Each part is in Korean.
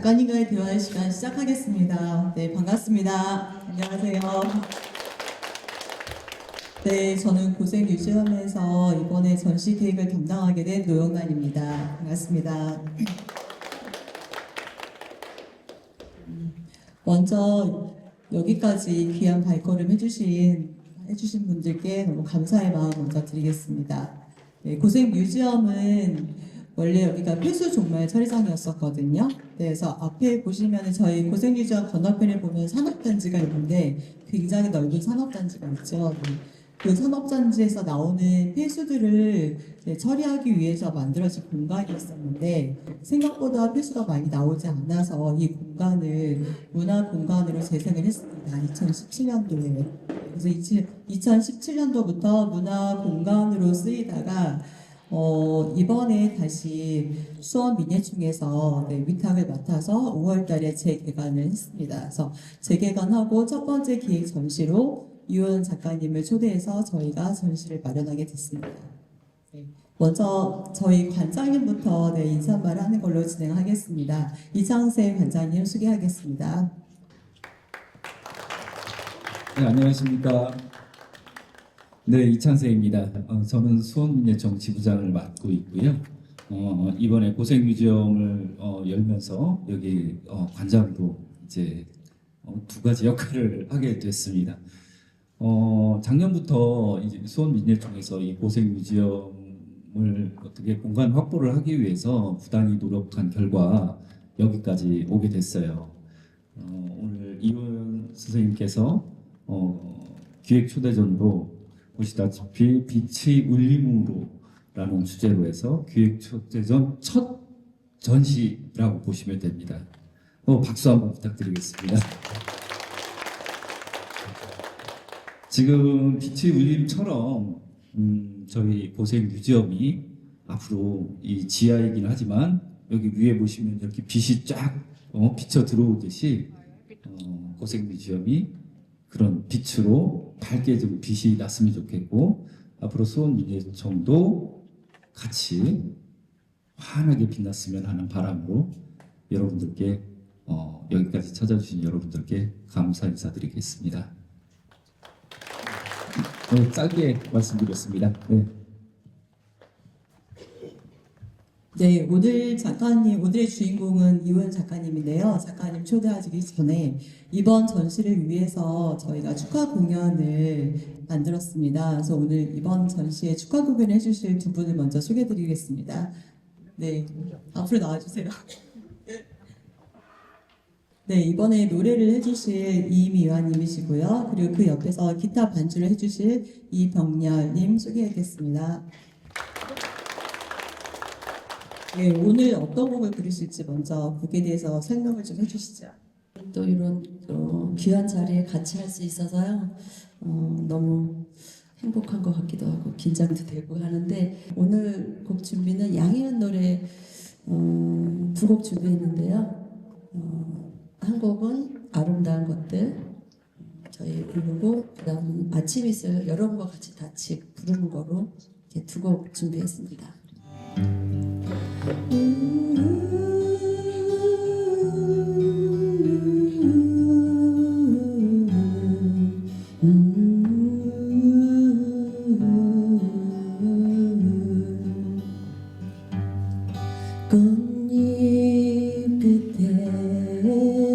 작가님과의 대화의 시간 시작하겠습니다. 네, 반갑습니다. 안녕하세요. 네, 저는 고생뮤지엄에서 이번에 전시 기획을 담당하게 된 노영란입니다. 반갑습니다. 먼저 여기까지 귀한 발걸음 해주신 분들께 너무 감사의 마음 먼저 드리겠습니다. 네, 고생뮤지엄은 원래 여기가 폐수 종말 처리장이었었거든요. 네, 그래서 앞에 보시면 저희 고생뮤지엄 건너편에 보면 산업단지가 있는데 굉장히 넓은 산업단지가 있죠. 네, 그 산업단지에서 나오는 폐수들을 처리하기 위해서 만들어진 공간이었었는데 생각보다 폐수가 많이 나오지 않아서 이 공간을 문화 공간으로 재생을 했습니다. 2017년도에. 그래서 2017년도부터 문화 공간으로 쓰이다가 이번에 다시 수원 민예총에서 위탁을 맡아서 5월달에 재개관을 했습니다. 그래서 재개관하고 첫 번째 기획 전시로 이효연 작가님을 초대해서 저희가 전시를 마련하게 됐습니다. 네. 먼저 저희 관장님부터 인사말 하는 걸로 진행하겠습니다. 이창세 관장님 소개하겠습니다. 네, 안녕하십니까. 네, 이창세입니다. 저는 수원민예청 지부장을 맡고 있고요. 이번에 고생뮤지엄을 열면서 여기 관장으로 이제 두 가지 역할을 하게 됐습니다. 작년부터 이제 수원민예청에서 이 고생뮤지엄을 어떻게 공간 확보를 하기 위해서 부단히 노력한 결과 여기까지 오게 됐어요. 오늘 이호연 선생님께서 기획 초대전으로 보시다시피 빛의 울림으로라는 주제로 해서 기획 초대전 첫 전시라고 보시면 됩니다. 박수 한번 부탁드리겠습니다. 지금 빛의 울림처럼 저희 고생뮤지엄이 앞으로 이 지하이긴 하지만 여기 위에 보시면 이렇게 빛이 쫙 비쳐 들어오듯이 고생뮤지엄이 그런 빛으로 밝게 좀 빛이 났으면 좋겠고 앞으로 수원민예청도 같이 환하게 빛났으면 하는 바람으로 여러분들께 여기까지 찾아주신 여러분들께 감사 인사드리겠습니다. 네, 짧게 말씀드렸습니다. 네. 네, 오늘의 주인공은 이호연 작가님인데요. 작가님 초대하기 전에 이번 전시를 위해서 저희가 축하 공연을 만들었습니다. 그래서 오늘 이번 전시에 축하 공연을 해주실 두 분을 먼저 소개해드리겠습니다. 네, 앞으로 나와주세요. 네, 이번에 노래를 해주실 이미화님이시고요. 그리고 그 옆에서 기타 반주를 해주실 이병렬님 소개하겠습니다. 네, 오늘 어떤 곡을 부르실지 먼저 곡에 대해서 설명을 좀 해주시죠. 또 이런 귀한 자리에 같이 할 수 있어서요. 너무 행복한 것 같기도 하고 긴장도 되고 하는데 오늘 곡 준비는 양희은 노래 두 곡 준비했는데요. 한 곡은 아름다운 것들 저희 부르고 그다음 아침 이슬 여러분과 같이 부르는 거로 이렇게 두 곡 준비했습니다. 꽃잎 끝에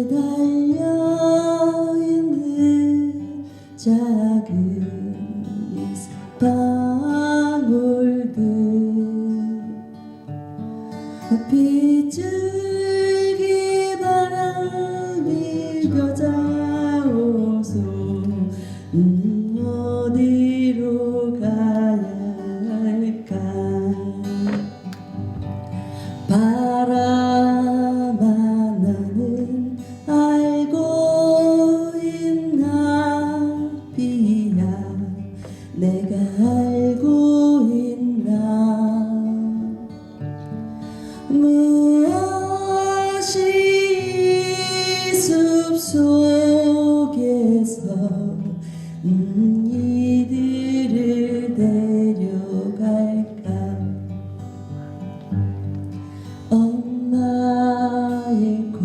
달려있는 작은 이슬방울들 빗줄기 바람이 벼자오소 어디로 가야 할까 바람아 나는 알고 있나 비야 내가 알고 있나 무엇이 숲속에서 이들을 데려갈까 엄마의 코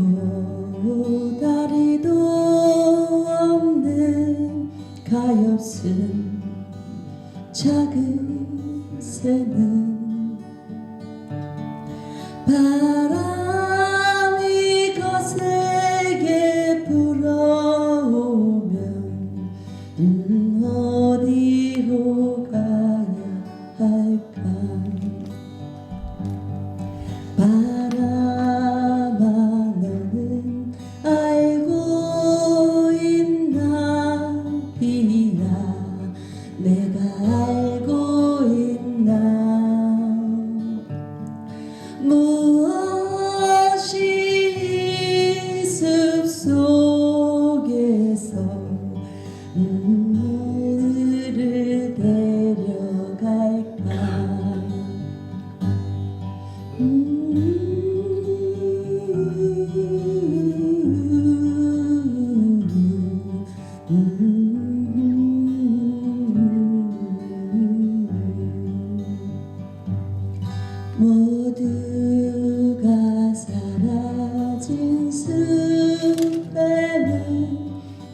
모두가 사라진 숲에는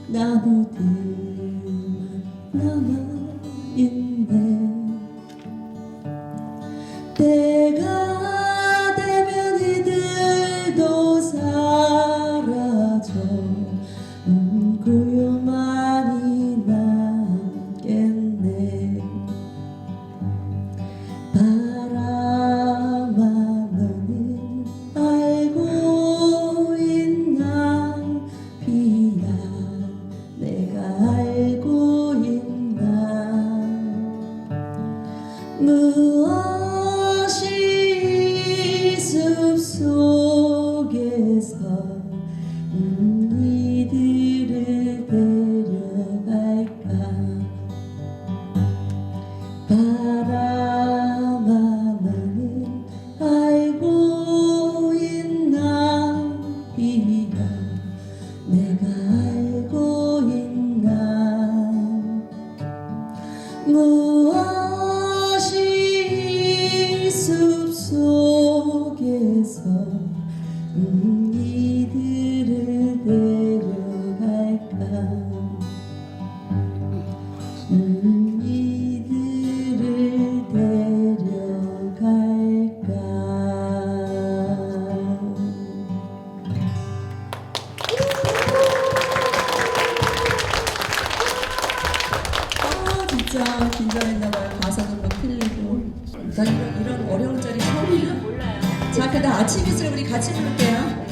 나무들만 남아있네. 때가 되면 이들도 사라져 고요만이 남겠네. 바람아 너는 알고 있나. 비야 내가 알고 있나. 무엇이 숲속에서 이들을 데려갈까. 바람아 너는 알고 있나. 비야 내가 알고 있나. 무엇이 숲속에서 이들을 데려갈까. 이들을 데려갈까. 진짜 긴장했나봐요. 가사도 막 틀리고. 나 이런 어려운 자리 처음이야. 몰라요. 자, 그다음 아침 이슬 우리 같이 부를게요.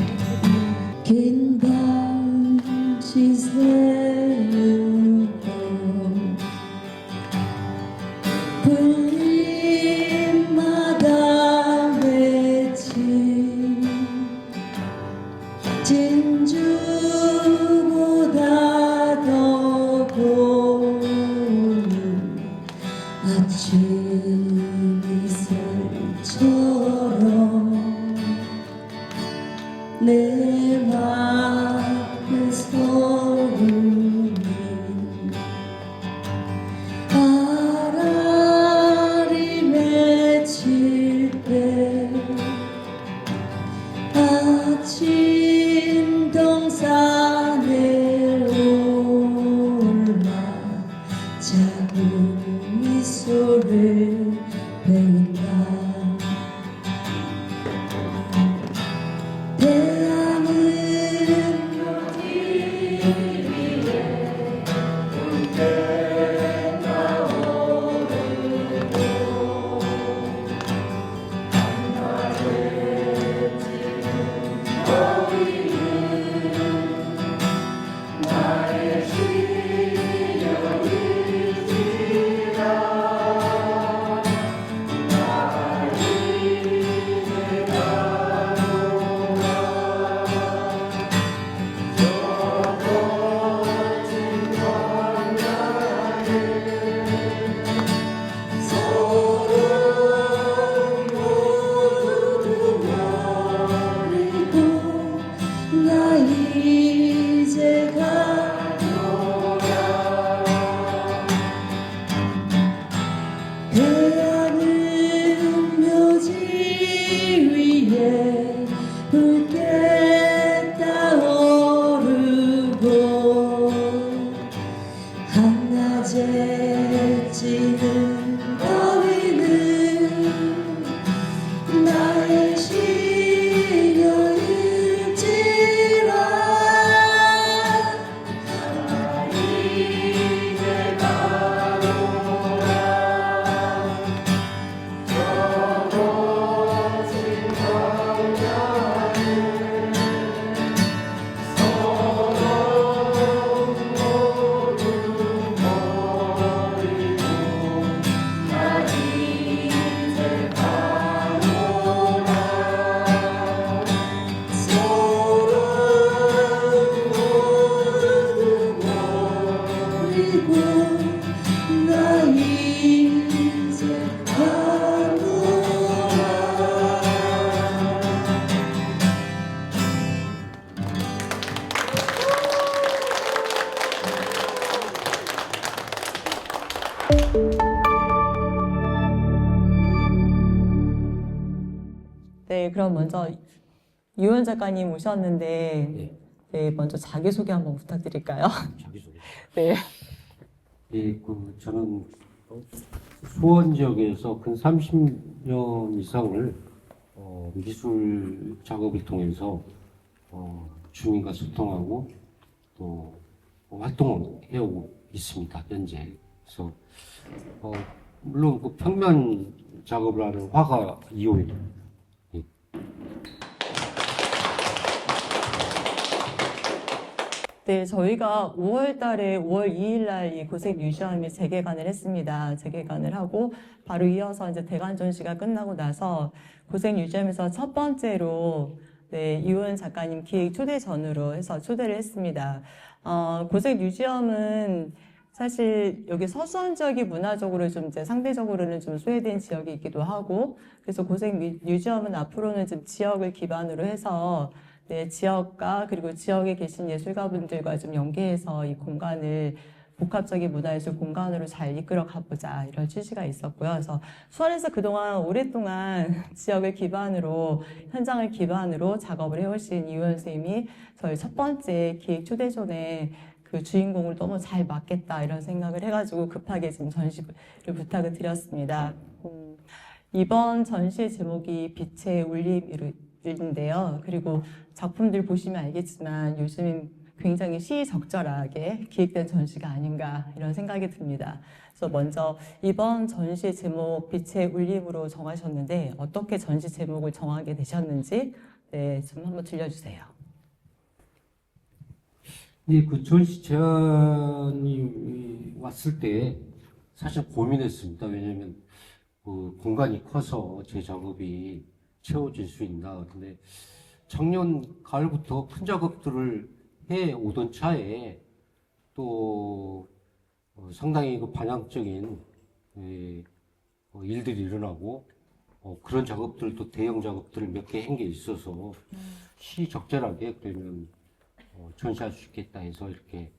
긴 밤시 새우고 불림마다 외친 진주보다 더 고운 아침 이슬처럼 내 맘의 소름이 아라리 맺힐 때 아침 동산에 올라 작은 미소를 배운다. 태양이 네, 그럼 먼저 이원 작가님 오셨는데, 네. 네, 먼저 자기소개 한번 부탁드릴까요? 자기소개. 네. 예, 저는 수원 지역에서 근 30년 이상을 미술 작업을 통해서 주민과 소통하고 또 활동을 해오고 있습니다, 현재. 그래서 물론 그 평면 작업을 하는 화가 이호입니다. 예. 네, 저희가 5월 달에 5월 2일 날 이 고색 뮤지엄이 재개관을 했습니다. 재개관을 하고 바로 이어서 이제 대관 전시가 끝나고 나서 고색 뮤지엄에서 첫 번째로 네, 이원 작가님 기획 초대전으로 해서 초대를 했습니다. 고색 뮤지엄은 사실 여기 서수원 지역이 문화적으로 좀 이제 상대적으로는 좀 소외된 지역이 있기도 하고 그래서 고색 뮤지엄은 앞으로는 좀 지역을 기반으로 해서 네, 지역과 그리고 지역에 계신 예술가분들과 좀 연계해서 이 공간을 복합적인 문화예술 공간으로 잘 이끌어 가보자 이런 취지가 있었고요. 그래서 수원에서 그동안 오랫동안 지역을 기반으로 현장을 기반으로 작업을 해오신 이우현 선생님이 저희 첫 번째 기획 초대전에 그 주인공을 너무 잘 맡겠다 이런 생각을 해가지고 급하게 지금 전시를 부탁을 드렸습니다. 이번 전시의 제목이 빛의 울림인데요. 그리고 작품들 보시면 알겠지만 요즘 굉장히 시의적절하게 기획된 전시가 아닌가 이런 생각이 듭니다. 그래서 먼저 이번 전시 제목 빛의 울림으로 정하셨는데 어떻게 전시 제목을 정하게 되셨는지 네, 좀 한번 들려주세요. 예, 그 전시 제안이 왔을 때 사실 고민했습니다. 왜냐하면 그 공간이 커서 제 작업이 채워질 수 있나. 근데 작년 가을부터 큰 작업들을 해 오던 차에 또 상당히 그 반향적인 일들이 일어나고 그런 작업들도 대형 작업들을 몇 개 한 게 있어서 시적절하게 그러면 전시할 수 있겠다 해서 이렇게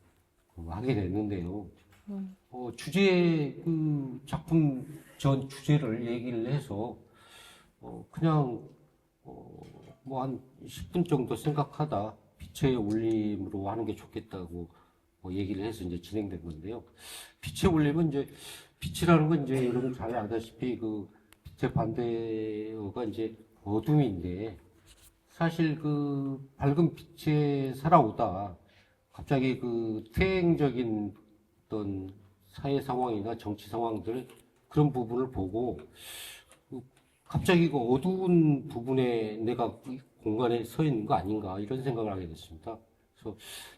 하게 됐는데요. 주제 작품 전 주제를 얘기를 해서 그냥 뭐 한 10분 정도 생각하다 빛의 울림으로 하는 게 좋겠다고 얘기를 해서 이제 진행된 건데요. 빛의 울림은 이제 빛이라는 건 이제 여러분 잘 아다시피 그 빛의 반대어가 이제 어둠인데 사실 그 밝은 빛에 살아오다 갑자기 그 퇴행적인 어떤 사회 상황이나 정치 상황들 그런 부분을 보고 갑자기 그 어두운 부분에 내가 공간에 서 있는 거 아닌가 이런 생각을 하게 됐습니다. 그래서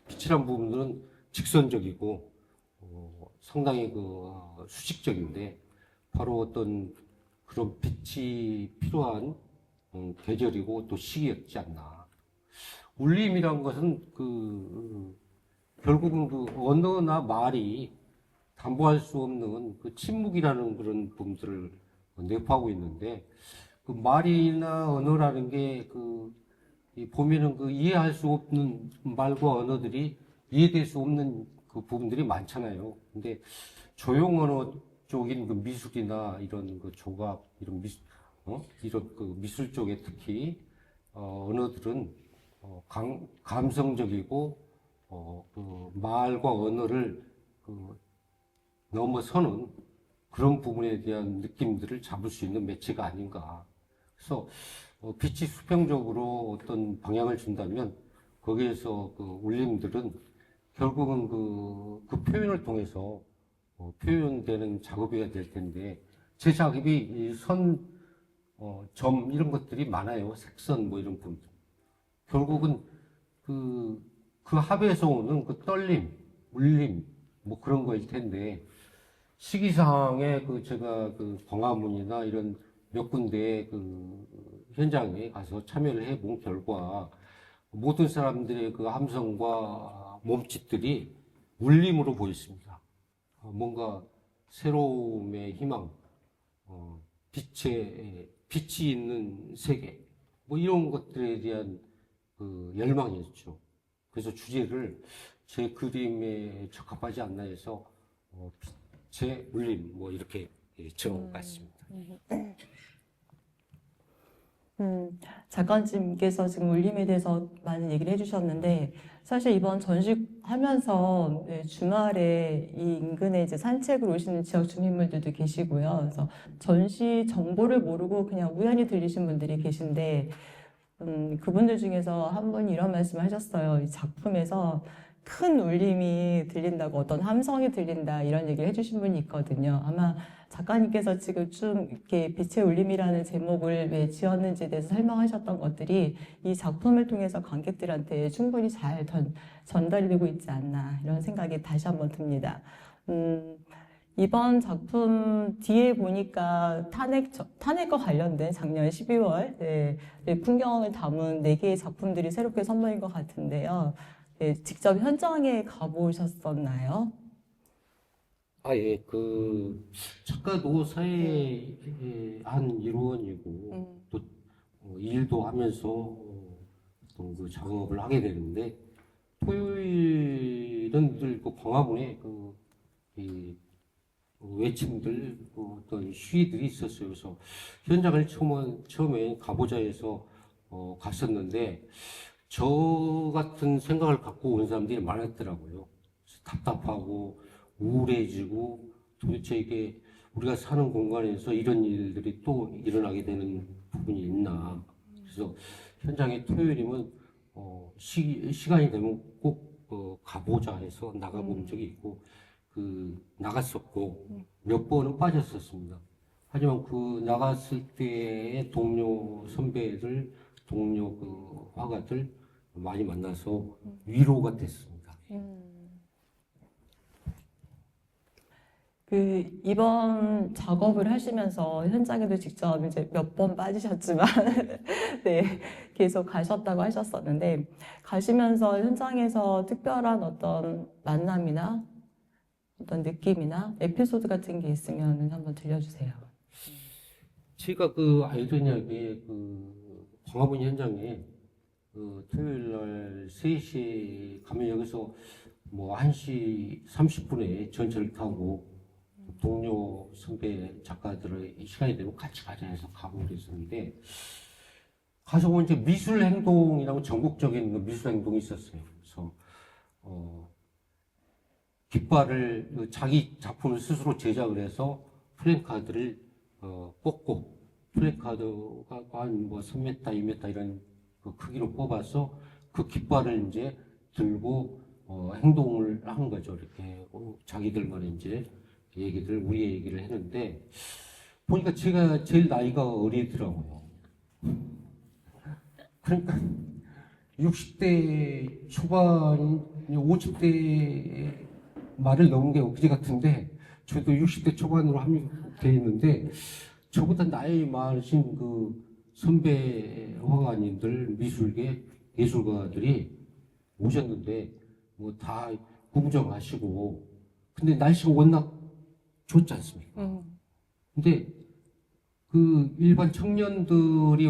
빛이란 부분은 직선적이고 상당히 그 수직적인데 바로 어떤 그런 빛이 필요한 계절이고 또 시기였지 않나. 울림이란 것은 결국은 그 언어나 말이 담보할 수 없는 그 침묵이라는 그런 부분들을 내포하고 있는데 그 말이나 언어라는 게 보면은 그 이해할 수 없는 말과 언어들이 이해될 수 없는 그 부분들이 많잖아요. 근데 조용 언어 쪽인 그 미술이나 이런 그 조각 이런 이런 그 미술 쪽에 특히 언어들은 감성적이고 그 말과 언어를 넘어서는 그런 부분에 대한 느낌들을 잡을 수 있는 매체가 아닌가. 그래서 빛이 수평적으로 어떤 방향을 준다면 거기에서 그 울림들은 결국은 그 표현을 통해서 표현되는 작업이 될 텐데 제 작업이 점 이런 것들이 많아요. 색선 뭐 이런 부분. 결국은 그 합에서 오는 그 떨림, 울림 뭐 그런 거일 텐데 시기상에 제가 광화문이나 이런 몇 군데 현장에 가서 참여를 해본 결과 모든 사람들의 그 함성과 몸짓들이 울림으로 보였습니다. 뭔가 새로움의 희망, 빛이 있는 세계, 뭐 이런 것들에 대한 열망이었죠. 그래서 주제를 제 그림에 적합하지 않나 해서 제 울림 뭐 이렇게 정한 것 같습니다. 작가님께서 지금 울림에 대해서 많은 얘기를 해주셨는데, 사실 이번 전시하면서 주말에 이 인근에 이제 산책을 오시는 지역 주민분들도 계시고요. 그래서 전시 정보를 모르고 그냥 우연히 들리신 분들이 계신데, 그분들 중에서 한 분이 이런 말씀을 하셨어요. 이 작품에서 큰 울림이 들린다고, 어떤 함성이 들린다, 이런 얘기를 해주신 분이 있거든요. 아마 작가님께서 지금 좀 이렇게 빛의 울림이라는 제목을 왜 지었는지에 대해서 설명하셨던 것들이 이 작품을 통해서 관객들한테 충분히 잘 전달이 되고 있지 않나, 이런 생각이 다시 한번 듭니다. 이번 작품 뒤에 보니까 탄핵과 관련된 작년 12월 풍경을 담은 4개의 작품들이 새롭게 선보인 것 같은데요. 직접 현장에 가보셨었나요? 아, 예, 그 작가도 사회의 한 일원이고 또 일도 하면서 어떤 그 작업을 하게 되는데 토요일은 늘 그 광화문에 이 외침들 어떤 시위들이 있었어요. 그래서 현장을 처음에 가보자 해서 갔었는데 저 같은 생각을 갖고 온 사람들이 많았더라고요. 답답하고 우울해지고 도대체 이게 우리가 사는 공간에서 이런 일들이 또 일어나게 되는 부분이 있나. 그래서 현장에 토요일이면 시간이 되면 꼭 가보자 해서 나가본 적이 있고 나갔었고 몇 번은 빠졌었습니다. 하지만 그 나갔을 때의 동료 선배들, 동료 그 화가들 많이 만나서 위로가 됐습니다. 이번 작업을 하시면서 현장에도 직접 이제 몇 번 빠지셨지만, 네, 계속 가셨다고 하셨었는데, 가시면서 현장에서 특별한 어떤 만남이나 어떤 느낌이나 에피소드 같은 게 있으면 한번 들려주세요. 제가 아이러니하게 광화문 현장에 토요일 날 3시에 가면 여기서 1시 30분에 전철을 타고 동료 선배 작가들의 시간이 되면 같이 가자 해서 가고 그랬었는데 가서 보면 이제 미술 행동이라고 전국적인 미술 행동이 있었어요. 그래서 깃발을 자기 작품을 스스로 제작을 해서 플랜카드를 뽑고 플랜카드가 한 3m, 2m 이런 그 크기로 뽑아서 그 깃발을 이제 들고 행동을 하는 거죠. 이렇게 자기들만의 이제 우리의 얘기를 했는데 보니까 제가 제일 나이가 어리더라고요. 그러니까 60대 초반, 50대 말을 넘은 게 엊그제 같은데 저도 60대 초반으로 합류되어 있는데 저보다 나이 많으신 선배 화가님들, 예술가들이 오셨는데 다 구부정하시고 근데 날씨가 워낙 좋지 않습니까? 근데 일반 청년들이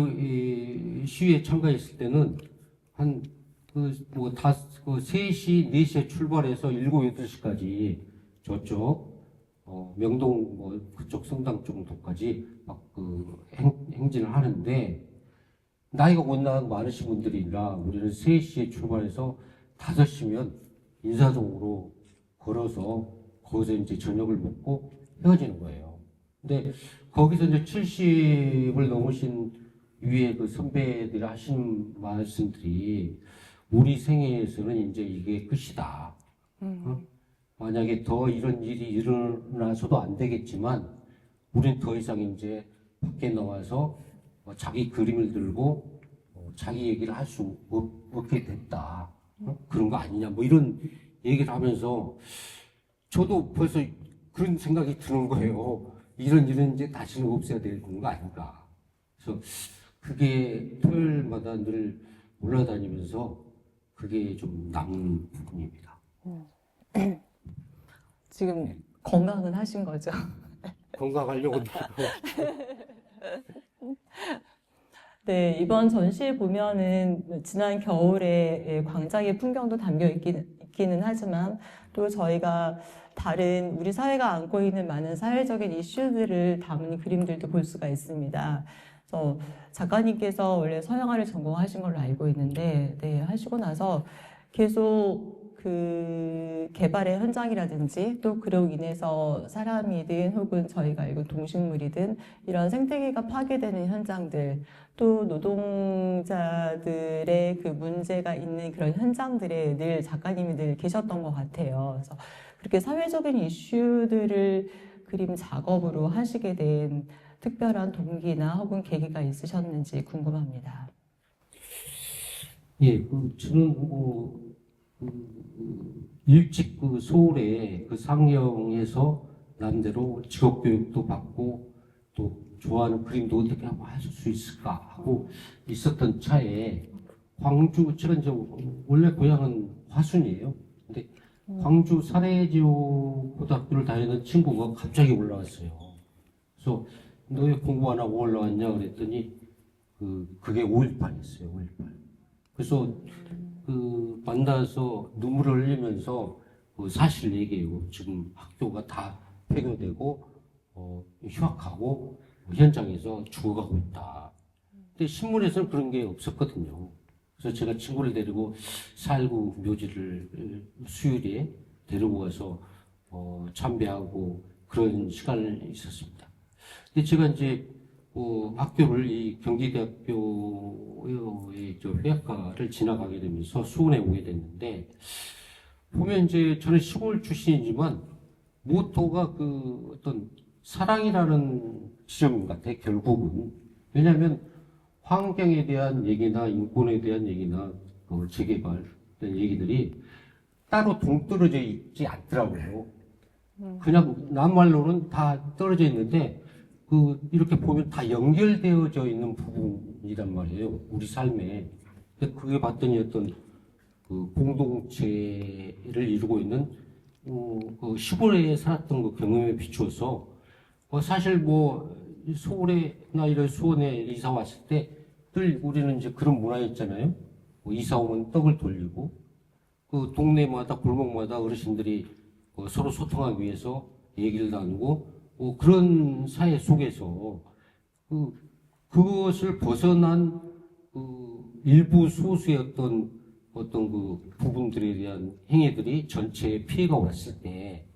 시위에 참가했을 때는 한 3시, 4시에 출발해서 7, 8시까지 저쪽 명동 그쪽 성당 정도까지 막 행진을 하는데 나이가 워낙 많으신 분들이라 우리는 3시에 출발해서 5시면 인사동으로 걸어서 거기서 이제 저녁을 먹고 헤어지는 거예요. 근데 거기서 이제 70을 넘으신 위에 선배들이 하신 말씀들이 우리 생애에서는 이제 이게 끝이다. 만약에 더 이런 일이 일어나서도 안 되겠지만 우리는 더 이상 이제 밖에 나와서 자기 그림을 들고 자기 얘기를 할 수 없게 됐다. 그런 거 아니냐. 이런 얘기를 하면서 저도 벌써 그런 생각이 드는 거예요. 이런 일은 이제 다시는 없어야 되는 거 아닌가. 그래서 그게 토요일마다 늘 올라다니면서 그게 좀 남는 부분입니다. 지금 건강은 하신 거죠? 건강하려고 네, 이번 전시에 보면은 지난 겨울에 광장의 풍경도 담겨 있기는 하지만 또 저희가 다른 우리 사회가 안고 있는 많은 사회적인 이슈들을 담은 그림들도 볼 수가 있습니다. 그래서 작가님께서 원래 서양화를 전공하신 걸로 알고 있는데, 네, 하시고 나서 계속 그 개발의 현장이라든지 또 그로 인해서 사람이든 혹은 저희가 알고 동식물이든 이런 생태계가 파괴되는 현장들, 또 노동자들의 그 문제가 있는 그런 현장들에 늘 작가님이 늘 계셨던 것 같아요. 그래서 그렇게 사회적인 이슈들을 그림 작업으로 하시게 된 특별한 동기나 혹은 계기가 있으셨는지 궁금합니다. 예, 저는 일찍 서울에 상영에서 남대로 직업 교육도 받고 또 좋아하는 그림도 어떻게 하고 할 수 있을까 하고 있었던 차에 광주, 제가 이제 원래 고향은 화순이에요. 근데 광주 사례지오 고등학교를 다니는 친구가 갑자기 올라왔어요. 그래서 너 왜 공부 안 하고 올라왔냐 그랬더니 그게 5.18이었어요. 5.18. 그래서 만나서 눈물을 흘리면서 사실 얘기해요. 지금 학교가 다 폐교되고 휴학하고 현장에서 죽어가고 있다. 근데 신문에서는 그런 게 없었거든요. 그래서 제가 친구를 데리고 4.19 묘지를 수요일에 데리고 가서 참배하고 그런 시간을 있었습니다. 근데 제가 이제 학교를 이 경기대학교의 회학과를 지나가게 되면서 수원에 오게 됐는데 보면 이제 저는 시골 출신이지만 모토가 어떤 사랑이라는 지점 같아 결국은. 왜냐하면 환경에 대한 얘기나 인권에 대한 얘기나 재개발 이런 얘기들이 따로 동떨어져 있지 않더라고요. 그냥 남 말로는 다 떨어져 있는데 이렇게 보면 다 연결되어져 있는 부분이란 말이에요. 우리 삶에. 그게 봤더니 어떤 공동체를 이루고 있는 시골에 살았던 경험에 비추어서 사실 서울에나 이런 수원에 이사 왔을 때 늘 우리는 이제 그런 문화였잖아요. 이사 오면 떡을 돌리고 동네마다 골목마다 어르신들이 서로 소통하기 위해서 얘기를 나누고 그런 사회 속에서 그것을 벗어난 일부 소수의 어떤 부분들에 대한 행위들이 전체에 피해가 왔을 때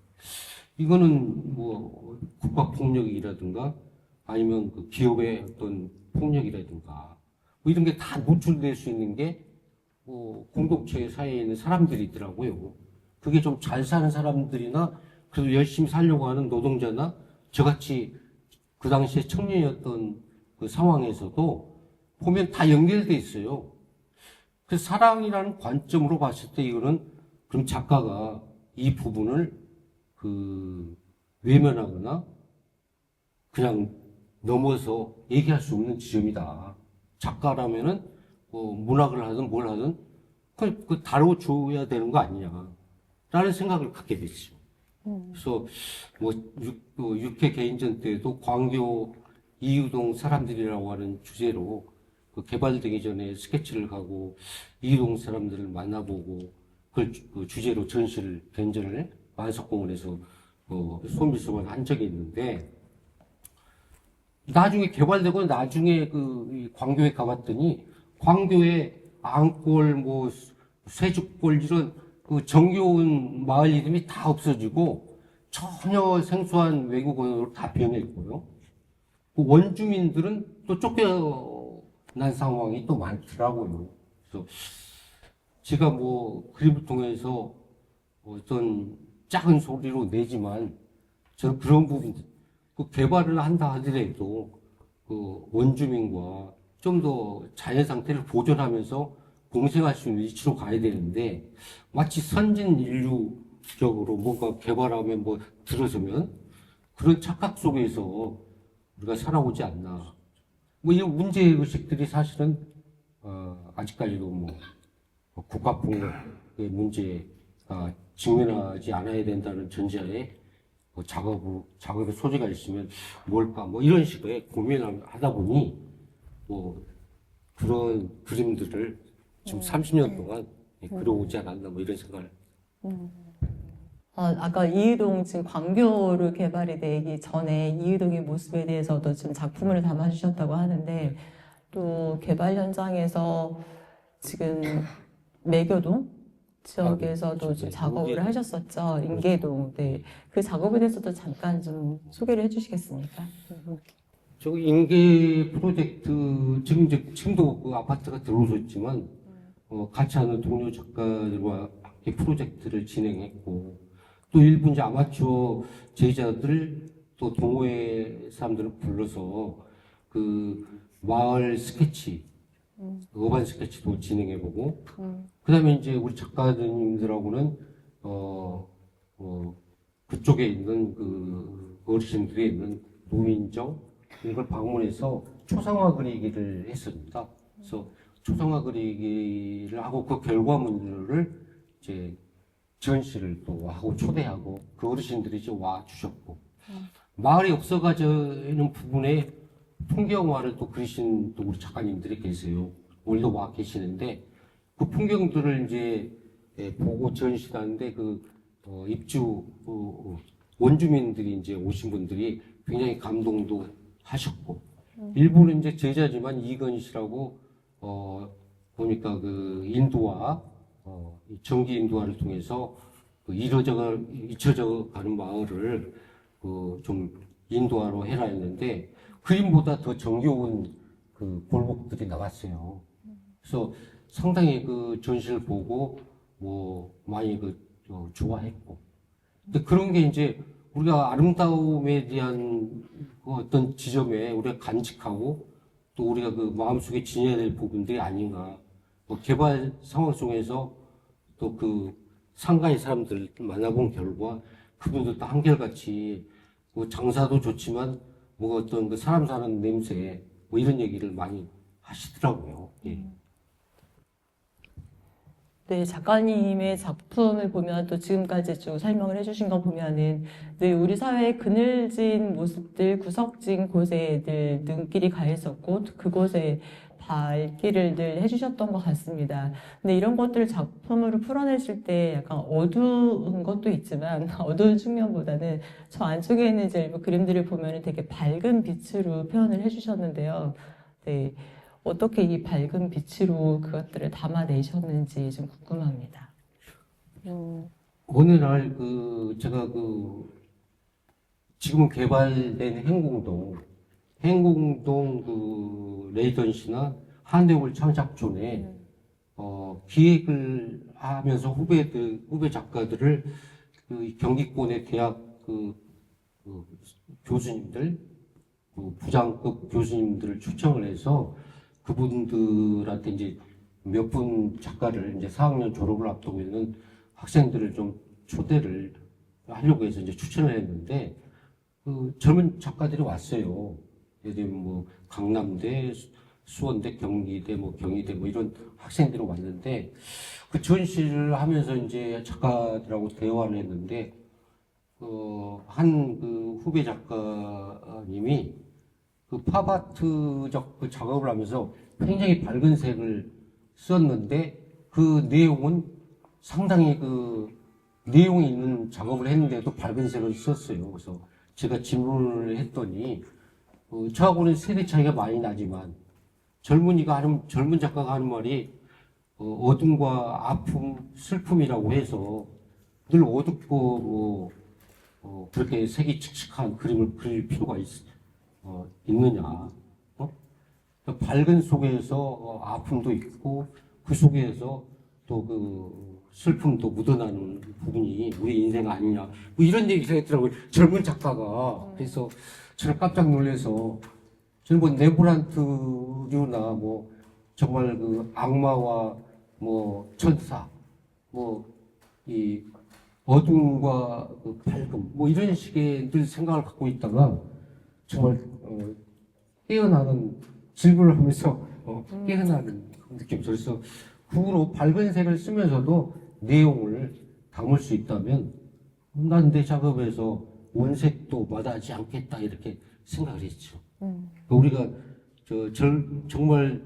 이거는 국가폭력이라든가 아니면 기업의 어떤 폭력이라든가 이런 게 다 노출될 수 있는 게 공동체 사회에 있는 사람들이 있더라고요. 그게 좀 잘 사는 사람들이나 그래도 열심히 살려고 하는 노동자나 저같이 그 당시에 청년이었던 상황에서도 보면 다 연결돼 있어요. 그래서 사랑이라는 관점으로 봤을 때 이거는 그럼 작가가 이 부분을 외면하거나 그냥 넘어서 얘기할 수 없는 지점이다. 작가라면은 문학을 하든 뭘 하든 다뤄줘야 되는 거 아니냐라는 생각을 갖게 됐죠. 그래서 육회 개인전 때도 광교 이유동 사람들이라고 하는 주제로 개발되기 전에 스케치를 가고 이유동 사람들을 만나보고 그걸 주제로 개인전을 만석공원에서 소미수만 한 적이 있는데 나중에 개발되고 나중에 이 광교에 가봤더니 광교에 앙골 쇠죽골 이런 정겨운 마을 이름이 다 없어지고 전혀 생소한 외국 언어로 다 변했고요. 원주민들은 또 쫓겨난 상황이 또 많더라고요. 그래서 제가 그림을 통해서 어떤 작은 소리로 내지만 저는 그런 부분 개발을 한다 하더라도 원주민과 좀 더 자연 상태를 보존하면서 공생할 수 있는 위치로 가야 되는데 마치 선진 인류적으로 뭔가 개발하면 들어서면 그런 착각 속에서 우리가 살아오지 않나. 이런 문제의식들이 사실은 아직까지도 국가폭력의 문제가 직면하지 않아야 된다는 전제하에 작업의 소지가 있으면 뭘까 이런 식의 고민을 하다 보니 그런 그림들을 지금 30년 동안 그려오지 않았나 이런 생각을. 아까 이의동 지금 광교로 개발이 되기 전에 이의동의 모습에 대해서도 지금 작품을 담아주셨다고 하는데 또 개발 현장에서 지금 매교동 지역에서도 지금 작업을 하셨었죠. 인계동. 네. 그 작업에 대해서도 잠깐 좀 소개를 해주시겠습니까? 저 인계 프로젝트 지금도 그 아파트가 들어오셨지만 같이 하는 동료 작가들과 함께 프로젝트를 진행했고 또 일부 이제 아마추어 제자들 또 동호회 사람들을 불러서 그 마을 스케치, 어반 스케치도 진행해보고 그다음에 이제 우리 작가님들하고는 그쪽에 있는 그 어르신들에 있는 노인정 이런 걸 방문해서 초상화 그리기를 했습니다. 그래서 초상화 그리기를 하고 그 결과물을 이제 전시를 또 하고 초대하고 그 어르신들이 이제 와 주셨고 마을이 없어가지는 부분에 풍경화를 또 그리신 또 우리 작가님들이 계세요. 오늘도 와 계시는데 그 풍경들을 이제 보고 전시하는데 그 입주 원주민들이 이제 오신 분들이 굉장히 감동도 하셨고 일부는 이제 제자지만 이건희 씨라고 보니까 그 인도화 정기 인도화를 통해서 그 잊혀져 가는 마을을 그 좀 인도화로 해라 했는데 그림보다 더 정겨운 그 골목들이 나왔어요. 그래서 상당히 그 전시를 보고 뭐 많이 좋아했고 근데 그런 게 이제 우리가 아름다움에 대한 그 어떤 지점에 우리가 간직하고 또 우리가 그 마음속에 지녀야 될 부분들이 아닌가. 뭐 개발 상황 속에서 또 그 상가의 사람들 만나본 결과 그분들도 한결같이 뭐 장사도 좋지만 뭐 어떤 그 사람 사는 냄새 뭐 이런 얘기를 많이 하시더라고요. 예. 네, 작가님의 작품을 보면 또 지금까지 쭉 설명을 해주신 거 보면은 늘 우리 사회의 그늘진 모습들, 구석진 곳에 늘 눈길이 가 있었고 그곳에 발길을 늘 해주셨던 것 같습니다. 근데 이런 것들을 작품으로 풀어내실 때 약간 어두운 것도 있지만 어두운 측면보다는 저 안쪽에 있는 이제 일부 그림들을 보면은 되게 밝은 빛으로 표현을 해주셨는데요. 네. 어떻게 이 밝은 빛으로 그것들을 담아내셨는지 좀 궁금합니다. 어느 날 제가 지금 개발된 행궁동 그 레이던시나 한대월 창작촌에 기획을 하면서 후배 작가들을 그 경기권의 대학 교수님들, 부장급 교수님들을 초청을 해서 그분들한테 이제 몇 분 작가를 이제 4학년 졸업을 앞두고 있는 학생들을 좀 초대를 하려고 해서 이제 추천을 했는데 그 젊은 작가들이 왔어요. 예를 들면 뭐 강남대, 수원대, 경기대, 뭐 경희대 뭐 이런 학생들이 왔는데 그 전시를 하면서 이제 작가들하고 대화를 했는데 한 그 후배 작가님이 그 팝아트적 그 작업을 하면서 굉장히 밝은 색을 썼는데 그 내용은 상당히 그 내용이 있는 작업을 했는데도 밝은 색을 썼어요. 그래서 제가 질문을 했더니 저하고는 세대 차이가 많이 나지만 젊은 작가가 하는 말이 어둠과 아픔, 슬픔이라고 해서 늘 어둡고 그렇게 색이 칙칙한 그림을 그릴 필요가 있느냐. 밝은 속에서 아픔도 있고 그 속에서 또 그 슬픔도 묻어나는 부분이 우리 인생 아니냐. 뭐 이런 얘기를 했더라고요. 젊은 작가가. 그래서 저는 깜짝 놀라서 저는 뭐 네브란트류나 뭐 정말 그 악마와 뭐 천사 뭐 이 어둠과 그 밝음 뭐 이런 식의 늘 생각을 갖고 있다가 정말 깨어나는 질문을 하면서 깨어나는 느낌. 그래서 그 후로 밝은 색을 쓰면서도 내용을 담을 수 있다면 난 내 작업에서 원색도 마다하지 않겠다 이렇게 생각을 했죠. 우리가 정말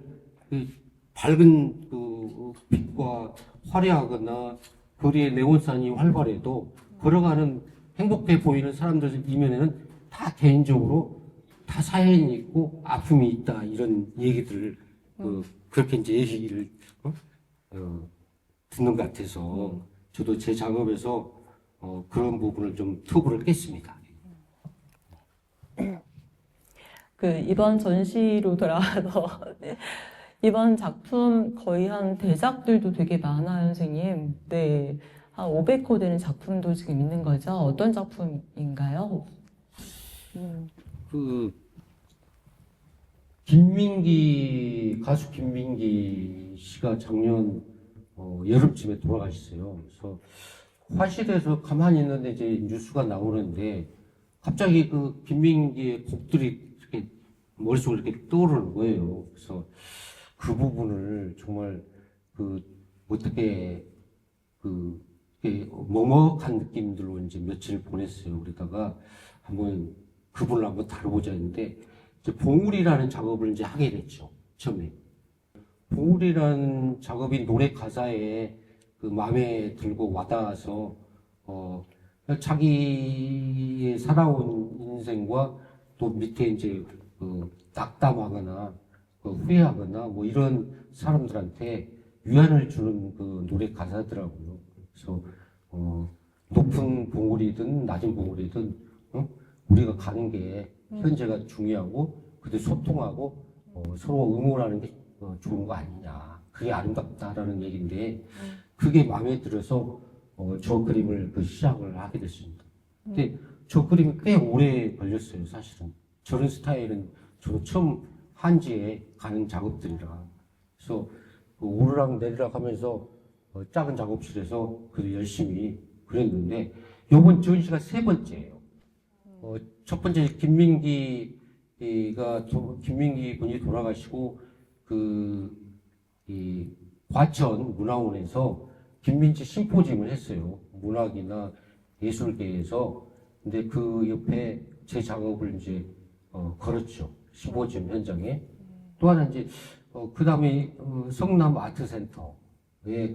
그 밝은 그 빛과 화려하거나 거리의 네온산이 활발해도 걸어가는 행복해 보이는 사람들 이면에는 다 개인적으로 다 사연이 있고 아픔이 있다 이런 얘기들을 그렇게 이제 얘기를 듣는 것 같아서 저도 제 작업에서 그런 부분을 좀 터부를 깼습니다. 이번 전시로 돌아와서 이번 작품 거의 한 대작들도 되게 많아요, 선생님. 네. 한 500호 되는 작품도 지금 있는 거죠? 어떤 작품인가요? 가수 김민기 씨가 작년 여름쯤에 돌아가셨어요. 그래서 화실에서 가만히 있는데 이제 뉴스가 나오는데 갑자기 그 김민기의 곡들이 이렇게 머릿속에 이렇게 떠오르는 거예요. 그래서 그 부분을 정말 어떻게 먹먹한 느낌들로 이제 며칠 보냈어요. 그러다가 그분을 한번 다뤄보자 했는데 이제 봉우리라는 작업을 이제 하게 됐죠. 처음에. 봉우리라는 작업이 노래 가사에 마음에 들고 와닿아서, 자기의 살아온 인생과 또 밑에 이제 낙담하거나, 후회하거나 뭐 이런 사람들한테 위안을 주는 노래 가사더라고요. 그래서, 높은 봉우리든 낮은 봉우리든, 우리가 가는 게 현재가 중요하고, 그때 소통하고, 서로 응원하는 게 좋은 거 아니냐. 그게 아름답다라는 얘기인데, 그게 마음에 들어서 저 그림을 시작을 하게 됐습니다. 근데 저 그림이 꽤 오래 걸렸어요, 사실은. 저런 스타일은 저도 처음 한지에 가는 작업들이라. 그래서 오르락 내리락 하면서 작은 작업실에서 열심히 그렸는데, 요번 전시가 3번째예요. 첫 번째 김민기 군이 돌아가시고 이 과천 문화원에서 김민지 심포지엄을 했어요. 문학이나 예술계에서. 근데 그 옆에 제 작업을 이제 걸었죠. 심포지엄 현장에. 또 하나 이제 그 다음에 성남 아트센터에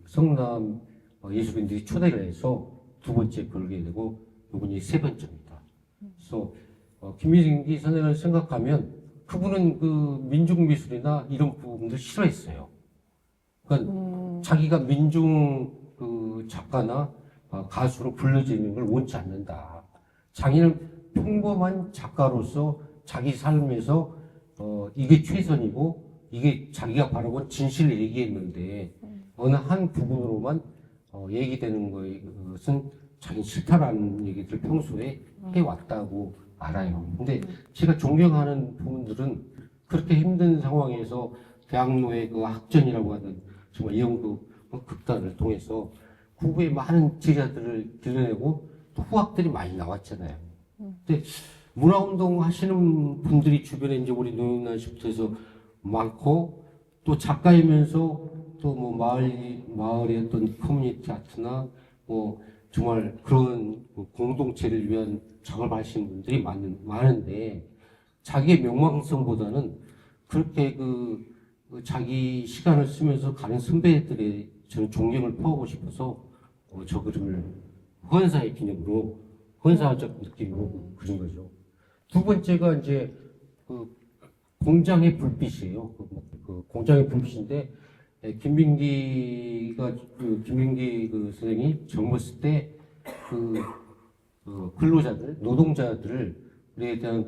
성남 예술인들이 초대를 해서 2번째 걸게 되고 이번이 3번째입니다. 그래서 김민기 선생을 생각하면 그분은 민중미술이나 이런 부분들 싫어했어요. 그러니까 자기가 민중 작가나 가수로 불려지는 걸 원치 않는다. 자기는 평범한 작가로서 자기 삶에서 이게 최선이고 이게 자기가 바라본 진실을 얘기했는데 어느 한 부분으로만 얘기되는 것은 자기 싫다라는 얘기들 평소에 해왔다고 알아요. 근데 제가 존경하는 부분들은 그렇게 힘든 상황에서 대학로의 학전이라고 하는 정말 이영도 극단을 통해서 후에 많은 제자들을 길러내고 또 후학들이 많이 나왔잖아요. 근데 문화운동 하시는 분들이 주변에 이제 우리 노영란 씨부터 해서 많고 또 작가이면서 또 뭐 마을의 어떤 커뮤니티 아트나 뭐 정말 그런 공동체를 위한 작업을 하시는 분들이 많은데 자기의 명망성보다는 그렇게 자기 시간을 쓰면서 가는 선배들의 저는 존경을 표하고 싶어서 저 그림을 헌사의 기념으로 헌사적 느낌으로 그린 거죠. 2번째가 이제 공장의 불빛이에요. 공장의 불빛인데 김민기 선생이 젊었을 때 근로자들, 노동자들에 대한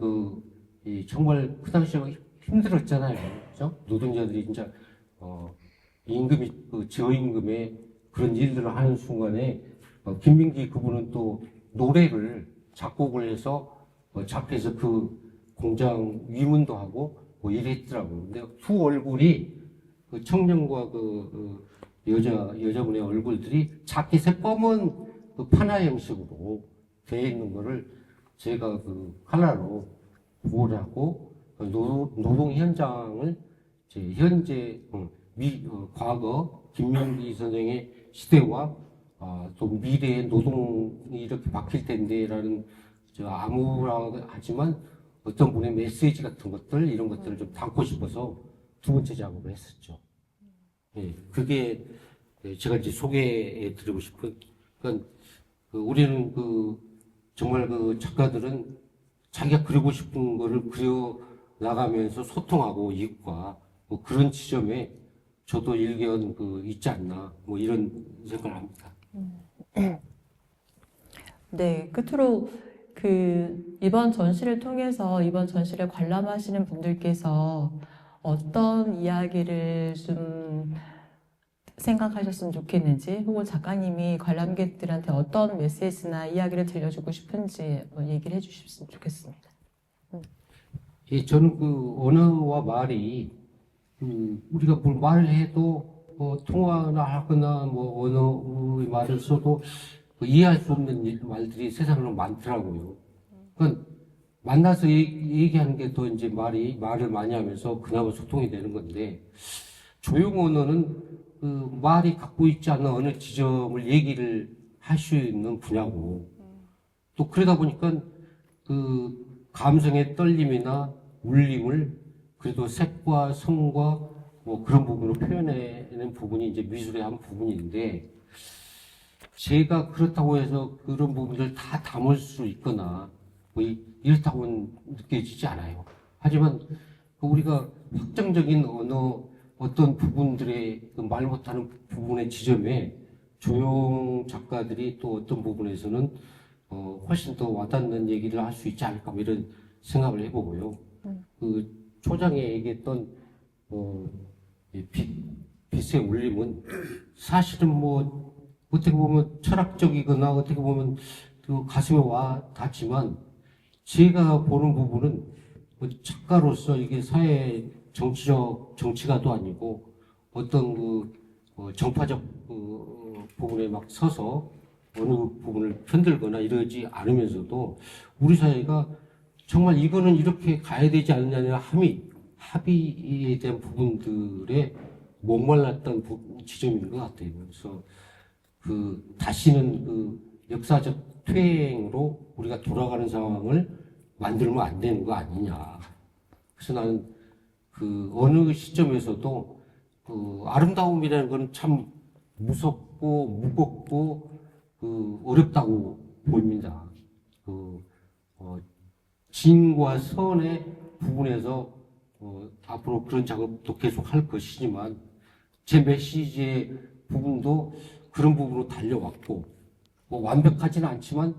정말 그 당시에 힘들었잖아요. 그죠? 노동자들이 진짜 임금이 저임금에 그런 일들을 하는 순간에 김민기 그분은 또 노래를 작곡을 해서 작해서 공장 위문도 하고 뭐 이랬더라고요. 근데 두 얼굴이 청년과 여자분의 얼굴들이 자켓에 검은 판화 형식으로 되어 있는 거를 제가 칼라로 구호를 하고 노동 현장을 현재 과거 김민기 선생의 시대와 또 미래의 노동이 이렇게 바뀔 텐데라는 암울하지만 어떤 분의 메시지 같은 것들 이런 것들을 좀 담고 싶어서 2번째 작업을 했었죠. 예, 그게 제가 이제 소개해 드리고 싶은 그러니까 우리는 정말 작가들은 자기가 그리고 싶은 거를 그려 나가면서 소통하고 이웃과 뭐 그런 지점에 저도 일견 있지 않나 뭐 이런 생각을 합니다. 네, 끝으로 이번 전시를 통해서 이번 전시를 관람하시는 분들께서 어떤 이야기를 좀 생각하셨으면 좋겠는지, 혹은 작가님이 관람객들한테 어떤 메시지나 이야기를 들려주고 싶은지 얘기를 해주셨으면 좋겠습니다. 예, 저는 언어와 말이 우리가 뭘 말을 해도 통화나 하거나 뭐 언어의 말을 써도 이해할 수 없는 말들이 세상에 많더라고요. 그러니까 만나서 얘기하는 게 더 이제 말을 많이 하면서 그나마 소통이 되는 건데, 조용 언어는 말이 갖고 있지 않은 어느 지점을 얘기를 할 수 있는 분야고, 또 그러다 보니까 감성의 떨림이나 울림을 그래도 색과 성과 뭐 그런 부분으로 표현해내는 부분이 이제 미술의 한 부분인데, 제가 그렇다고 해서 그런 부분들 다 담을 수 있거나 뭐 이렇다고는 느껴지지 않아요. 하지만 우리가 확정적인 어떤 부분들의 말 못하는 부분의 지점에 조용 작가들이 또 어떤 부분에서는 훨씬 더 와닿는 얘기를 할 수 있지 않을까 뭐 이런 생각을 해보고요. 초장에 얘기했던 빛의 울림은 사실은 뭐 어떻게 보면 철학적이거나 어떻게 보면 가슴에 와 닿지만, 제가 보는 부분은 작가로서 이게 사회 정치가도 아니고 어떤 정파적 부분에 막 서서 어느 부분을 편들거나 이러지 않으면서도 우리 사회가 정말 이거는 이렇게 가야 되지 않느냐는 합의에 대한 부분들에 목말랐던 지점인 것 같아요. 그래서 다시는 역사적 퇴행으로 우리가 돌아가는 상황을 만들면 안 되는 거 아니냐. 그래서 나는 어느 시점에서도 아름다움이라는 건 참 무섭고 무겁고 어렵다고 보입니다. 진과 선의 부분에서 앞으로 그런 작업도 계속 할 것이지만, 제 메시지의 부분도 그런 부분으로 달려왔고, 뭐 완벽하지는 않지만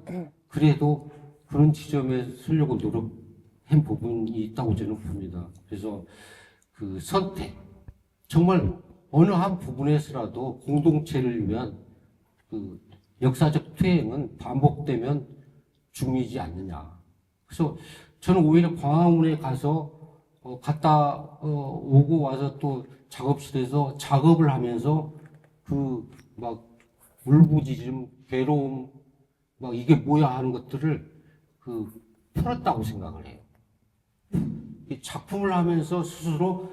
그래도 그런 지점에 서려고 노력한 부분이 있다고 저는 봅니다. 그래서 선택, 정말 어느 한 부분에서라도 공동체를 위한 역사적 퇴행은 반복되면 죽이지 않느냐. 그래서 저는 오히려 광화문에 가서 갔다 오고 와서 또 작업실에서 작업을 하면서 막 울부짖음, 괴로움, 막 이게 뭐야 하는 것들을 풀었다고 생각을 해요. 이 작품을 하면서 스스로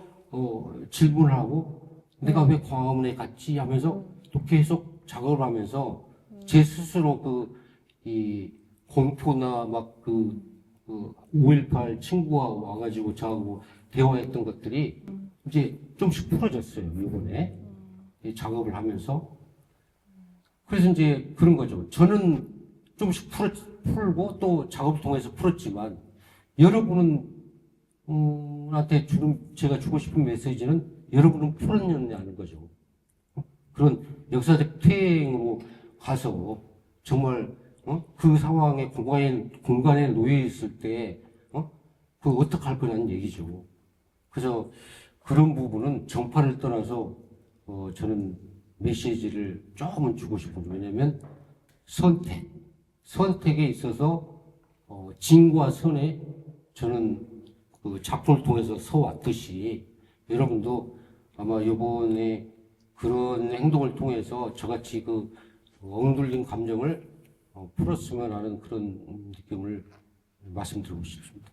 질문을 하고 내가 왜 광화문에 갔지 하면서 또 계속 작업을 하면서 제 스스로 이 공포나 막 5.18 친구가 와가지고 저하고 대화했던 것들이 이제 좀씩 풀어졌어요, 이번에. 이 작업을 하면서. 그래서 이제 그런 거죠. 저는 좀씩 풀고 또 작업을 통해서 풀었지만, 여러분은, 한테 제가 주고 싶은 메시지는 여러분은 풀었느냐는 거죠. 그런 역사적 퇴행으로 가서 정말, 그 상황에 공간에 놓여 있을 때, 어떻게 할 거냐는 얘기죠. 그래서 그런 부분은 정파를 떠나서, 저는 메시지를 조금은 주고 싶어요. 왜냐면 선택에 있어서 진과 선에 저는 작품을 통해서 서왔듯이, 여러분도 아마 이번에 그런 행동을 통해서 저같이 엉들린 감정을 풀었으면 하는 그런 느낌을 말씀드리고 싶습니다.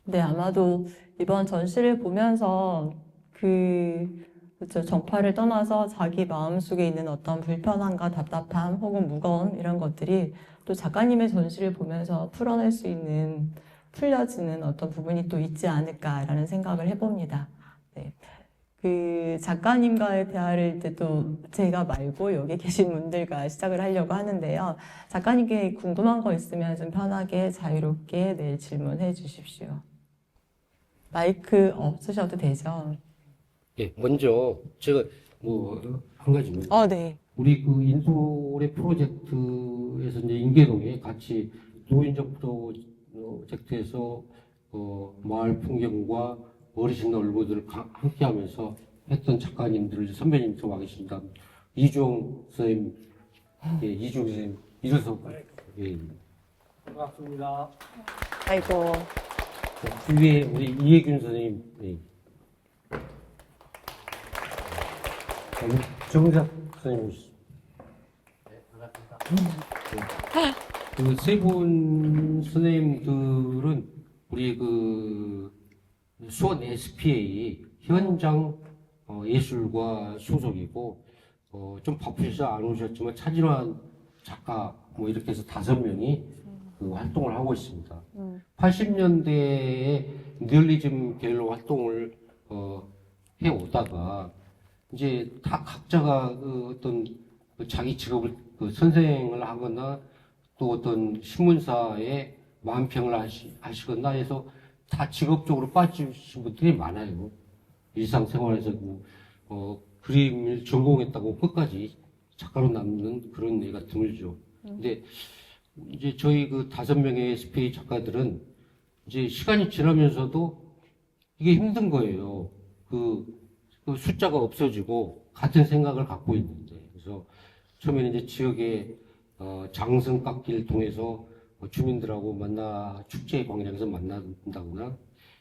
네, 아마도 이번 전시를 보면서 그렇죠. 정파를 떠나서 자기 마음속에 있는 어떤 불편함과 답답함 혹은 무거움 이런 것들이 또 작가님의 전시를 보면서 풀어낼 수 있는, 풀려지는 어떤 부분이 또 있지 않을까라는 생각을 해봅니다. 네. 그 작가님과의 대화를 이제 또 제가 말고 여기 계신 분들과 시작을 하려고 하는데요. 작가님께 궁금한 거 있으면 좀 편하게 자유롭게 네, 질문해 주십시오. 마이크 없으셔도 되죠? 예, 먼저 제가 뭐 한 가지만 네. 우리 그 인솔의 프로젝트에서 이제 인계동에 같이 노인정 프로젝트에서 마을 풍경과 어르신 얼굴들을 함께하면서 했던 작가님들 선배님들 와 계십니다. 이주홍 선생님, 예, 이주홍 선생님 일어서 예. 반갑습니다. 아이고. 그 위에 우리 이혜균 선생님, 예. 정작 선생님 오셨습니다. 그 세 분 선생님들은 우리 그 수원 SPA 현장 예술과 소속이고 좀 바쁘셔서 안 오셨지만 차진환 작가 뭐 이렇게 해서 5명이 그 활동을 하고 있습니다. 80년대에 리얼리즘 계열로 활동을 해 오다가 이제 다 각자가 그 어떤 자기 직업을 그 선생을 하거나 또 어떤 신문사에 만평을 하시거나 해서 다 직업적으로 빠지신 분들이 많아요. 일상생활에서 그림을 전공했다고 끝까지 작가로 남는 그런 애가 드물죠. 근데 이제 저희 그 5명의 SPA 작가들은 이제 시간이 지나면서도 이게 힘든 거예요. 그 숫자가 없어지고 같은 생각을 갖고 있는데 그래서 처음에는 이제 지역의 장승깎기를 통해서 주민들하고 축제 광장에서 만난다거나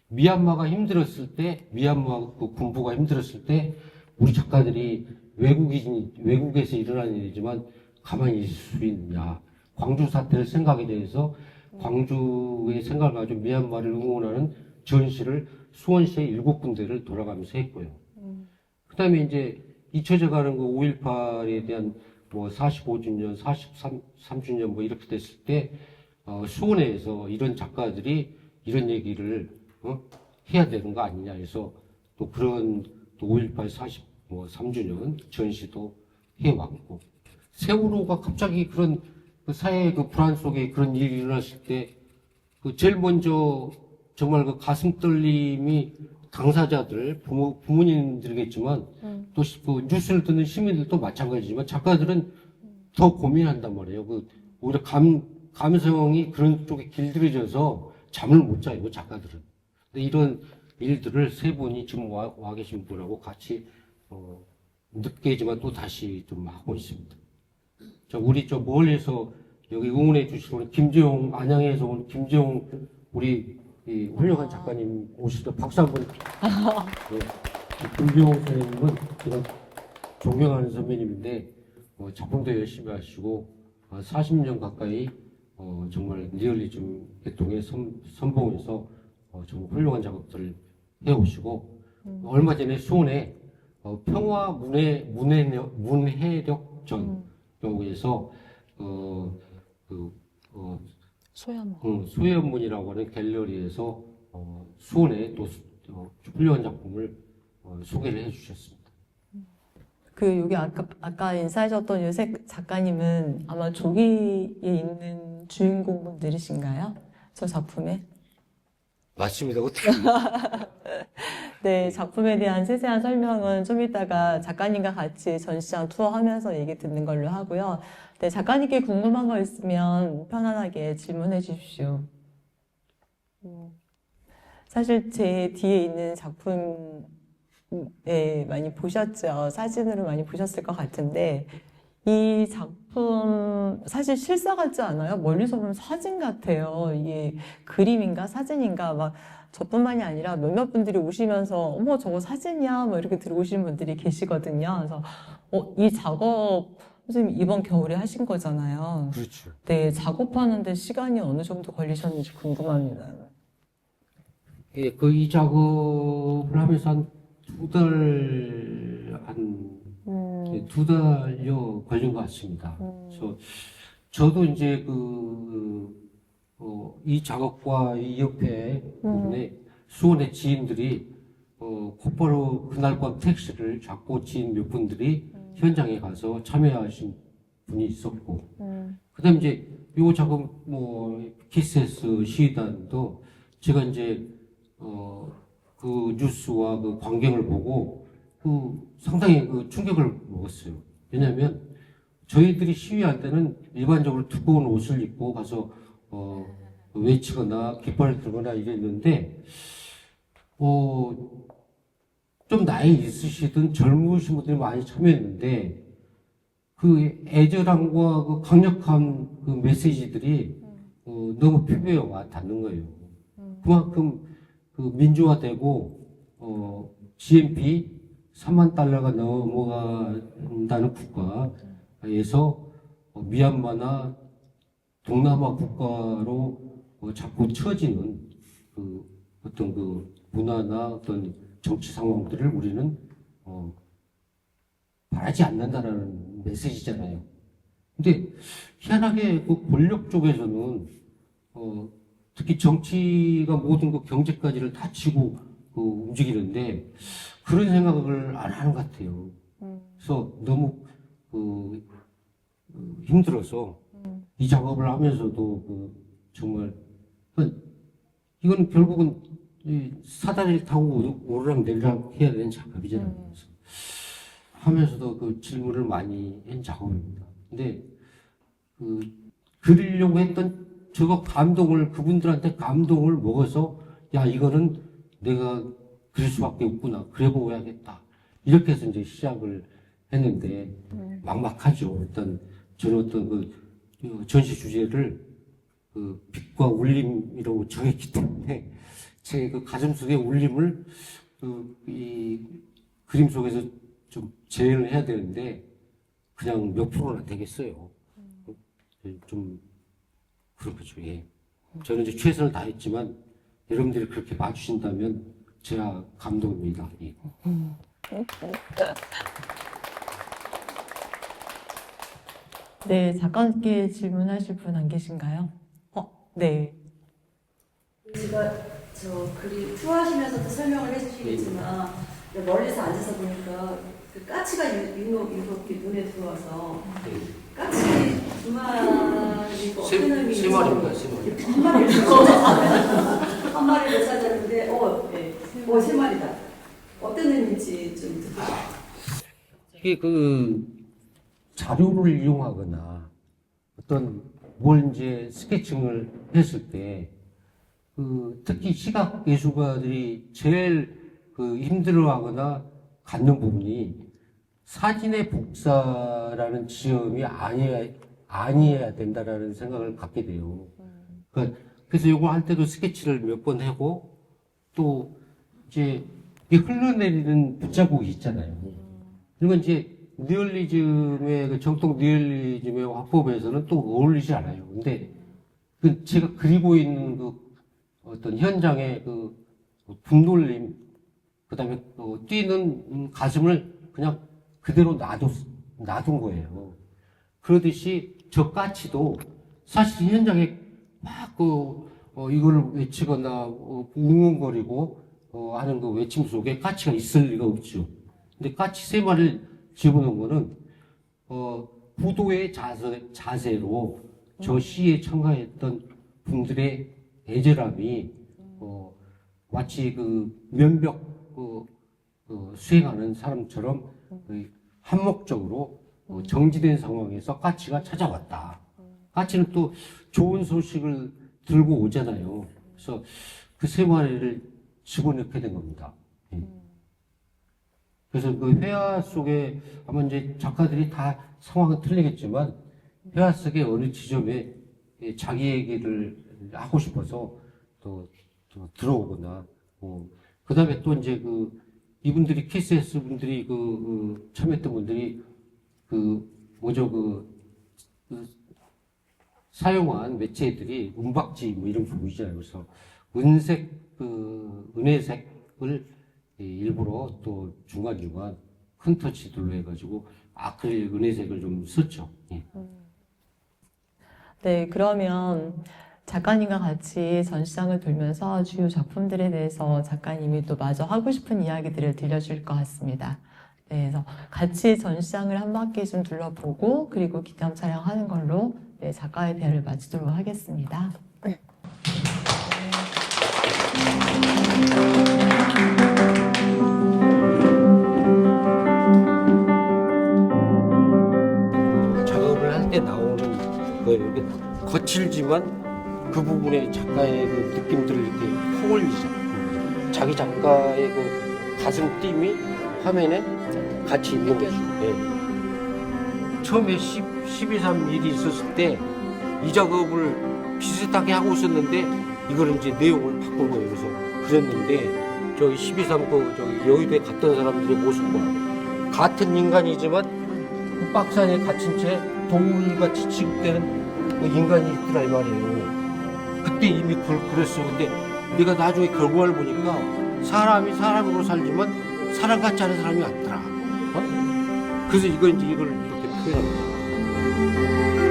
미얀마가 힘들었을 때 미얀마 그 군부가 힘들었을 때 우리 작가들이 외국에서 일어난 일이지만 가만히 있을 수 있느냐 광주 사태를 생각에 대해서 광주의 생각을 가지고 미얀마를 응원하는 전시를 수원시에 7군데를 돌아가면서 했고요. 그 다음에 이제 잊혀져가는 그 5.18에 대한 뭐 45주년, 43주년 뭐 이렇게 됐을 때 수원에서 이런 작가들이 이런 얘기를 해야 되는 거 아니냐 해서 또 그런 또 5.18 43주년 전시도 해왔고 세월호가 갑자기 그런 그 사회의 그 불안 속에 그런 일이 일어났을 때 그 제일 먼저 정말 그 가슴 떨림이 당사자들, 부모님들이겠지만 또 그 뉴스를 듣는 시민들도 마찬가지지만 작가들은 더 고민한단 말이에요. 그 오히려 감성이 그런 쪽에 길들여져서 잠을 못 자요, 작가들은. 근데 이런 일들을 세 분이 지금 와 계신 분하고 같이 늦게지만 또 다시 좀 하고 있습니다. 우리 멀리서 여기 응원해 주시는 김재용, 안양에서 온 김재용 우리 이 훌륭한 작가님 오시죠. 박수 한번. 네. 김재용 선생님은 제가 존경하는 선배님인데 작품도 열심히 하시고 40년 가까이 정말 리얼리즘 계통의 선봉에서 정말 훌륭한 작업들을 해오시고 얼마 전에 수원에 평화 문해력전 여기에서 소연문이라고 하는 갤러리에서 수원에 또 훌륭한 작품을 소개를 해주셨습니다. 여기 아까 인사하셨던 요셉 작가님은 아마 조기에 있는 주인공분들이신가요? 저 작품에? 맞습니다. 어떻게? 네, 작품에 대한 세세한 설명은 좀 이따가 작가님과 같이 전시장 투어하면서 얘기 듣는 걸로 하고요. 네, 작가님께 궁금한 거 있으면 편안하게 질문해 주십시오. 사실 제 뒤에 있는 작품 많이 보셨죠? 사진으로 많이 보셨을 것 같은데 이 작품 사실 실사 같지 않아요? 멀리서 보면 사진 같아요. 이게 그림인가 사진인가 막 저뿐만이 아니라 몇몇 분들이 오시면서 어머 저거 사진이야 뭐 이렇게 들어오시는 분들이 계시거든요. 그래서 이 작업 선생님 이번 겨울에 하신 거잖아요. 그렇죠. 네, 작업하는데 시간이 어느 정도 걸리셨는지 궁금합니다. 예, 이 작업을 하면서 한 2달여 걸린 것 같습니다. 그래서 저도 이제 이 작업과 이 옆에 부분에 수원의 지인들이 곧바로 그날 밤 택시를 잡고 지인 몇 분들이 현장에 가서 참여하신 분이 있었고, 그다음 이제 요 작업 키스에스 시위단도 제가 이제 그 뉴스와 그 광경을 보고 상당히 그 충격을 먹었어요. 왜냐하면 저희들이 시위할 때는 일반적으로 두꺼운 옷을 입고 가서 외치거나 깃발을 들거나 이랬는데 좀 나이 있으시든 젊으신 분들이 많이 참여했는데 그 애절함과 그 강력한 그 메시지들이 너무 피부에 와 닿는 거예요. 그만큼 그 민주화되고 GNP 3만 달러가 넘어간다는 국가에서 미얀마나 동남아 국가로 자꾸 처지는 그 어떤 그 문화나 어떤 정치 상황들을 우리는 바라지 않는다라는 메시지잖아요. 근데 희한하게 그 권력 쪽에서는 특히 정치가 모든 그 경제까지를 다 치고 움직이는데 그런 생각을 안 하는 것 같아요. 그래서 너무 힘들어서 이 작업을 하면서도 정말 이건 결국은 사다리를 타고 오르락 내리락 해야 되는 작업이잖아요. 그래서 하면서도 그 질문을 많이 한 작업입니다. 근데 그리려고 했던 저거 그분들한테 감동을 먹어서 야 이거는 내가 그럴 수밖에 없구나, 그래 보야겠다, 이렇게 해서 이제 시작을 했는데 막막하죠. 일단 저는 어떤 그 전시 주제를 빛과 울림이라고 정했기 때문에 제 그 가슴 속의 울림을 이 그림 속에서 좀 재현을 해야 되는데 그냥 몇 프로나 되겠어요. 좀 그렇죠. 예. 저는 이제 최선을 다했지만 여러분들이 그렇게 봐주신다면 제가 감동입니다. 예. 네, 작가님께 질문하실 분 안 계신가요? 네. 제가 저 그림 투어하시면서도 설명을 해주시겠지만 멀리서 앉아서 보니까 그 까치가 유독 눈에 들어와서 까치 두 마리고 어떤 의미인지 세 마리입니다. 세 마리. 한 마리를 한 마리를 찾았는데 세 마리다. 어떤 의미인지 좀 듣고 이게 자료를 이용하거나 어떤 뭘 이제 스케칭을 했을 때 특히 시각 예술가들이 제일 힘들어하거나 갖는 부분이 사진의 복사라는 지점이 아니어야 된다라는 생각을 갖게 돼요. 그래서 이거 할 때도 스케치를 몇 번 하고 또 이제 흘러내리는 붓자국이 있잖아요. 이건 이제 니얼리즘의 정통 니얼리즘의 화법에서는 또 어울리지 않아요. 근데 제가 그리고 있는 어떤 현장의 분놀림, 그다음에 뛰는 가슴을 그냥 그대로 놔둔 거예요. 그러듯이 저 까치도 사실 현장에 막 이거를 외치거나 웅웅거리고 하는 그 외침 속에 까치가 있을 리가 없죠. 근데 까치 세 마리를 집어넣은 거는 부도의 자세로 저 시에 참가했던 분들의 애절함이 마치 면벽 수행하는 사람처럼 한목적으로 정지된 상황에서 까치가 찾아왔다. 까치는 또 좋은 소식을 들고 오잖아요. 그래서 그 세 마리를 집어넣게 된 겁니다. 그래서 회화 속에 아마 이제 작가들이 다 상황은 틀리겠지만 회화 속의 어느 지점에 자기 얘기를 하고 싶어서 또 들어오거나 그 다음에 또 이제 이분들이 키스에스 분들이 참여했던 분들이 사용한 매체들이 은박지 이런 부분이잖아요. 그래서 은혜색을 일부러 또 중간중간 큰 터치들로 해가지고 아크릴 은혜색을 좀 썼죠. 예. 네, 그러면 작가님과 같이 전시장을 돌면서 주요 작품들에 대해서 작가님이 또 마저 하고 싶은 이야기들을 들려줄 것 같습니다. 네, 그래서 같이 전시장을 한 바퀴 좀 둘러보고 그리고 기념 촬영하는 걸로 네, 작가의 대화를 마치도록 하겠습니다. 작업을 할 때 나오는 거예요. 이게 거칠지만 그 부분에 작가의 그 느낌들을 이렇게 포올리죠. 자기 작가의 그 가슴 띄이 화면에 같이 있는 거죠. 예. 처음에 12.3 일이 있었을 때 이 작업을 비슷하게 하고 있었는데 이걸 이제 내용을 바꾼 거예요. 그래서 그랬는데 저기 12.3 저기 여의도에 갔던 사람들의 모습과 같은 인간이지만 그 박스 안에 갇힌 채 동물같이 취급되는 그 인간이 있더라 이 말이에요. 그때 이미 그걸 그랬어. 근데 내가 나중에 결과를 보니까 사람이 사람으로 살지만 사람 같지 않은 사람이 왔더라. 그래서 이걸 이렇게 표현한 거야.